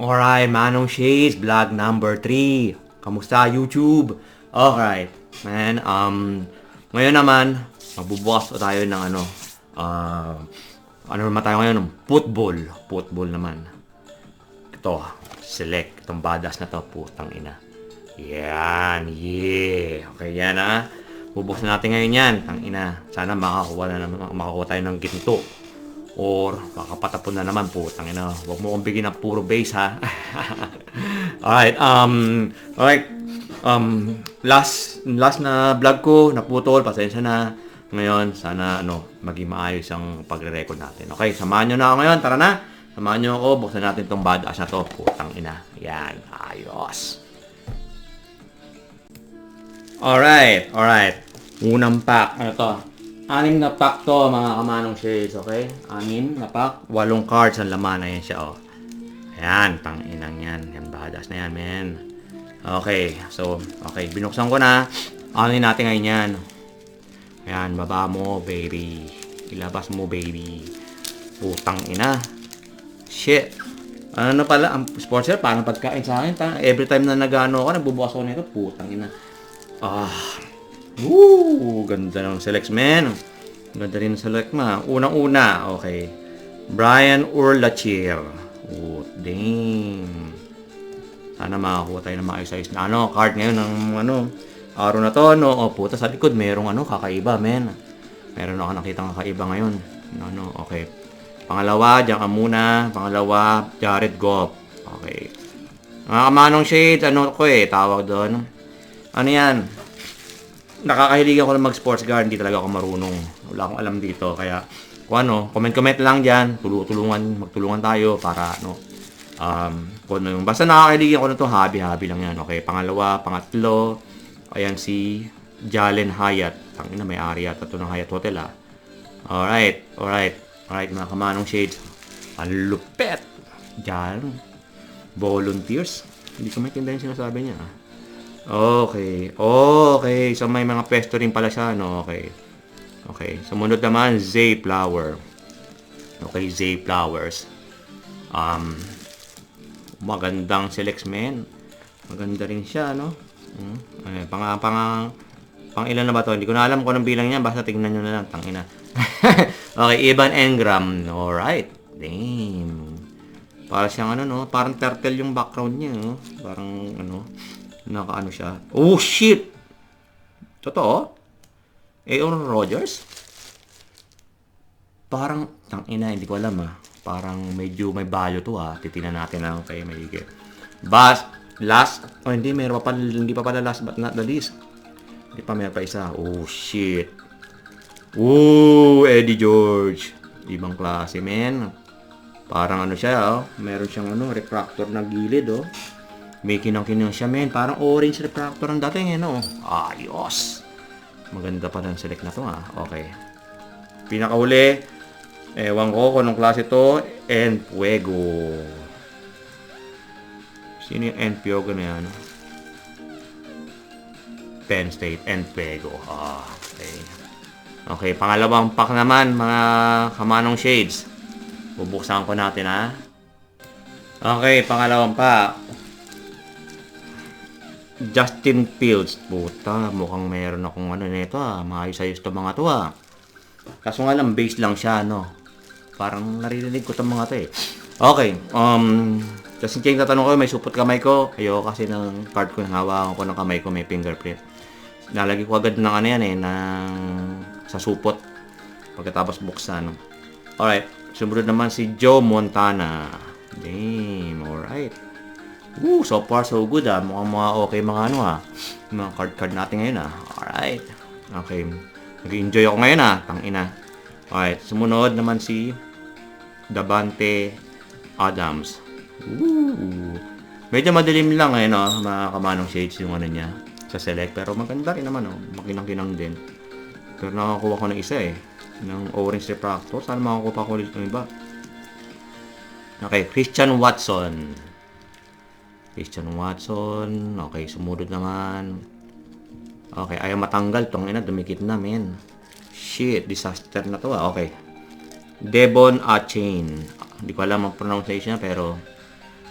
Alright, Manong Shades, vlog number 3. Kamusta YouTube? Alright, man, ngayon naman, magbubukas tayo ng ano naman tayo ngayon? Football. Football naman. Ito, select. Itong badass na to, putang ina. Yan, yeah. Okay, yan ha. Bubuksan natin ngayon yan, tang ina. Sana makakuha tayo ng ginto. Or makapatapon na naman, putang ina. Huwag mo kong bigyan ng puro base ha. Alright, last na vlog ko, naputol, pasensya na. Ngayon, sana maging maayos ang pagre-record natin. Okay, samahan nyo na ako ngayon, tara na. Samahan nyo ako, buksan natin itong badass na to, putang ina. Yan, ayos. Alright. Unang pack, ano to? 6 na pack to, mga kamanong shades, okay? 6 na pack, 8 cards ang laman, ayan siya, oh. Ayan, tang inang yan. Yan, badass na yan, men. Okay, so, binuksan ko na. Ano natin ngayon yan? Ayan, baba mo, baby. Ilabas mo, baby. Putang ina. Shit. Ano na pala, ang sponsor, parang pagkain sa akin. Every time na nag-ano ako, nagbubukas ako nito, putang ina. Woo! Ganda ng select, man. Ganda rin ng select, ma. Unang-una, okay. Brian Urlacher. Oh, damn. Sana makakuha tayo ng maayos-ayos na card ngayon ng araw na to, O, puta, sa likod, merong kakaiba, men. Meron ako nakitang kakaiba ngayon. Okay. Pangalawa, diyan ka muna. Pangalawa, Jared Goff. Okay. Mga kamanong shades, tawag doon. Ano yan? Nakakahilig ako ng mag-sports guard, hindi talaga ako marunong. Wala akong alam dito, kaya comment lang diyan, magtulungan tayo para basta nakakahilig ako nito, hobby lang yan. Okay, pangalawa, pangatlo, ayan si Jalen Hyatt. Tangina, may ari yata ito ng Hyatt Hotel ah. Alright, mga kamanong shades. Ang lupet. Diyan. Volunteers. Hindi ko maintindihan yung sinasabi niya ah. Okay. So may mga pesto rin pala siya, no? Okay. Sumunod naman, Zay Flower. Okay, Zay Flowers. Magandang selects, man. Maganda rin siya, no? Pang ilan na ba to? Hindi ko na alam kung anong bilang niya. Basta tingnan nyo na lang, tangina. Okay, Evan Engram. Alright. Damn. Para siyang parang turtle yung background niya, no? Parang nakaano siya. Oh, shit! Totoo? Aaron Rodgers? Parang, tangina, hindi ko alam Parang medyo may value to Titingnan natin kay maigit. Hindi, hindi pa pala last but not the least. Hindi pa, meron pa isa. Oh, shit. Oh, Eddie George. Ibang klase, man. Parang siya, meron siyang refractor na gilid, May kinang-kinang siya, men. Parang orange refractor ang dating, Ayos. Maganda pa ng select na to, Okay. Pinakahuli, ewan ko kung anong klase to, Enfuego. Sino yung Enfuego na yan? Penn State, Enfuego. Okay. Okay, pangalawang pack naman, mga kamanong shades. Bubuksan ko natin, Okay, pangalawang pack. Justin Fields. Puta, mukhang meron akong nito maayos-ayos to mga to Kaso nga lang, base lang siya, Parang naririnig ko itong mga to Okay, just in case tatanong ko, may supot kamay ko. Ayoko kasi ng card ko, hawakan ko ng kamay ko, may fingerprint. Nalagay ko agad ng sa supot. Pagkatapos buksan. Alright, sumunod naman si Joe Montana. Damn, alright. So far so good Mukhang mga okay mga mga card natin ngayon Alright. Okay. Nag-enjoy ako ngayon tangina. Alright, sumunod naman si Davante Adams. Medyo madilim lang ngayon mga kamanong shades yung niya sa select, pero maganda rin naman makinang-kinang din. Pero nakakuha ko ng isa ng orange refractor. Sana makakuha ko ulit ng iba. Okay, Christian Watson. Okay, sumunod naman. Okay, ayaw matanggal tong dumikit na, men. Shit, disaster na to Okay. Devon Achane. Hindi ko alam ang pronunciation pero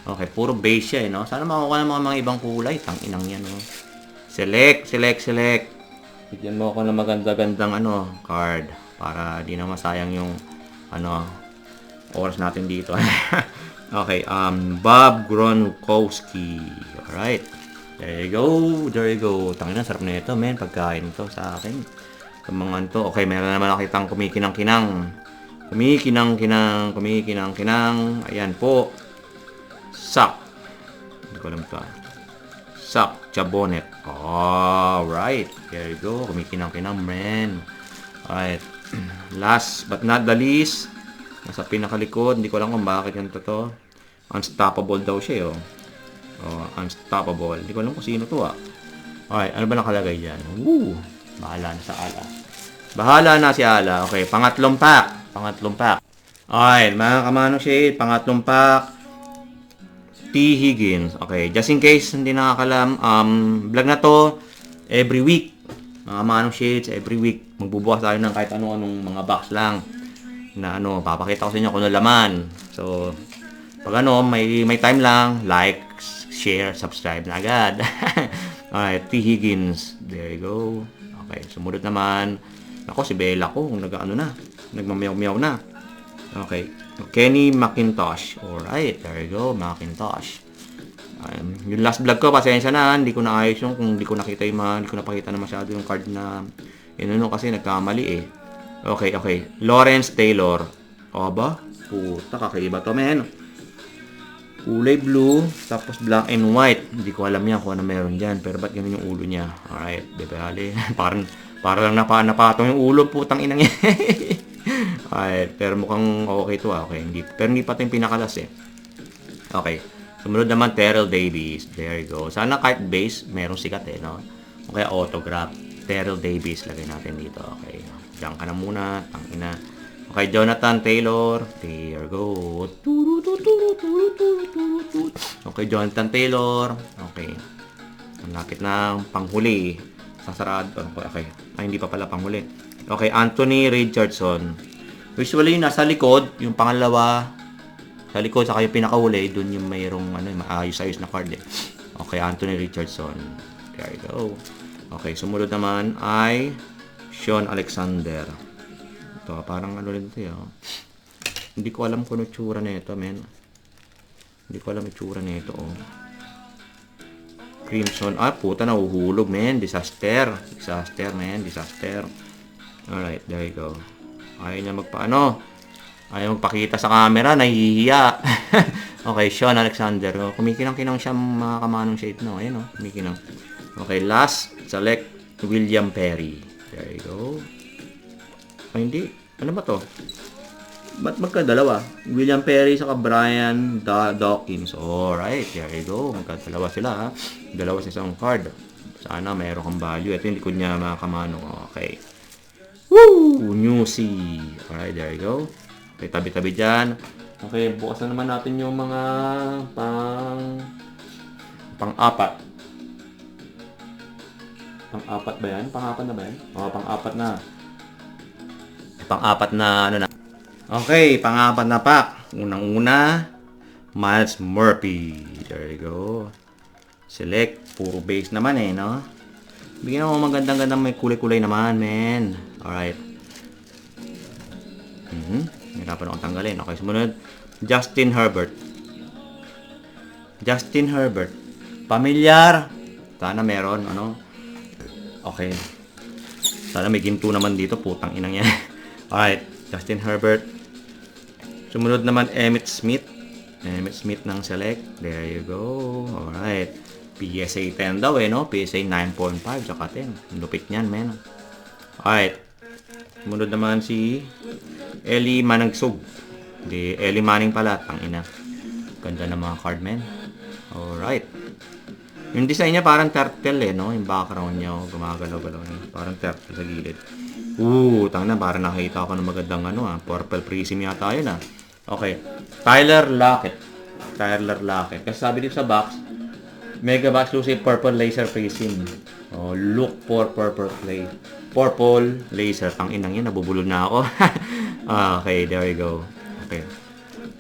Okay, puro base siya no? Sana makuha ng mga ibang kulay. Tang-inang yan, no? Select. Bigyan mo ako ng maganda-gandang card para di na masayang yung oras natin dito. Okay, Bob Gronkowski. Alright. There you go. Tangina, sarap na ito, men. Pagkain to sa akin. Mga to. Okay, meron naman nakitang kumikinang-kinang. Ayan po. Sak. Hindi ko alam ito. Sak. Chabonet. Alright. There you go. Kumikinang-kinang, man. Alright. Last but not the least. Nasa pinakalikod. Hindi ko alam kung bakit yan to. Unstoppable daw siya, Unstoppable. Hindi ko alam kung sino to, Alright. Ano ba nakalagay dyan? Bahala na si Ala. Okay. Pangatlong pack. Alright. Mga kamanong shade. Pangatlong pack. T. Higgins. Okay, just in case hindi nakakalam, vlog na to every week. Mga manong shades, every week magbubukas tayo ng kahit anong mga box lang na papakita ko sa inyo kung ano laman. So, pag may time lang, like, share, subscribe na agad. Alright, T. Higgins. There you go. Okay, sumunod naman. Ako, si Bella ko, nagmamayaw-mayaw na. Okay. Kenny McIntosh. Alright, there you go, McIntosh. Yung last vlog ko, pasensya na, hindi ko na ayos yung kung hindi ko nakita hindi ko napakita na masyado yung card na kasi nagkamali Okay. Lawrence Taylor. Ba? Puta, kakaiba to, men. Kulay blue, tapos black and white. Hindi ko alam yan kung ano meron dyan, pero ba't ganun yung ulo niya? Alright, bebali. Parang lang napatong yung ulo, putang inang yan. Alright, pero mukhang okay to Okay, pero hindi pa ito yung pinakalas Okay. Sumunod naman, Terrell Davies. There you go. Sana kahit base, merong sikat no? Okay, autograph. Terrell Davies, lagay natin dito. Okay. Diyan ka na muna. Tangina. Okay, Jonathan Taylor. There you go. Okay, Jonathan Taylor. Okay. Ang lapit na panghuli. Sasarado. Okay. Ay, hindi pa pala panghuli. Okay, Anthony Richardson. Usually, nasa likod, yung pangalawa, sa likod, saka yung pinakahuli, dun yung mayroong maayos-ayos na card Okay, Anthony Richardson. There you go. Okay, sumunod naman ay Sean Alexander. Ito, parang rin ito Hindi ko alam kung ano tsura na ito, men. Hindi ko alam yung tsura na ito, Crimson. Puta, nahuhulog, men. Disaster, men. Disaster. Alright, there you go. Ayaw niya ayaw magpakita sa camera, nahihiya. Okay, Sean Alexander. Kumikinang-kinang siya, mga kamanong shade, Ayan, kumikinang. Okay, last, select William Perry. There you go. Hindi. Ano ba to? Ba't magkadalawa? William Perry saka Brian Dawkins. Alright, there you go. Magkadalawa sila, Dalawa sa isang card. Sana mayroon kang value. Ito hindi ko niya mga kamanong. Okay. Woo! New C. Alright, there you go. Okay, tabi-tabi dyan. Okay, bukas na naman natin yung mga pang-apat. Pang-apat ba yan? Pang-apat na ba yan? Pang-apat na. Pang-apat na na. Okay, pang-apat na pack. Unang-una, Miles Murphy. There you go. Select. Puro base naman no? Bigyan mo magandang-gandang may kulay-kulay naman, men. Alright. Hirapan akong tanggalin. Okay, sumunod. Justin Herbert. Pamilyar. Sana meron, Okay. Sana may ginto naman dito. Putang inang yan. Alright. Justin Herbert. Sumunod naman, Emmitt Smith. Ng Select. There you go. Alright. PSA 10 daw PSA 9.5 tsaka 10. Lupit niyan, men. Alright. Sumunod naman si Eli Managsog. Eli Manning pala. Tangina. Ganda ng mga card, men. Alright. Yung design niya parang turtle Yung background niya gumagalaw-galaw niya. Parang turtle sa gilid. Tangina. Parang nakita ako ng magandang Purple Prism yata yun Okay. Tyler Lockett. Kasi sabi dito sa box, Mega Box exclusive Purple Laser Prism. Look for Purple Laser. Tang inang yan, nabubulol na ako. Okay, there you go. Okay.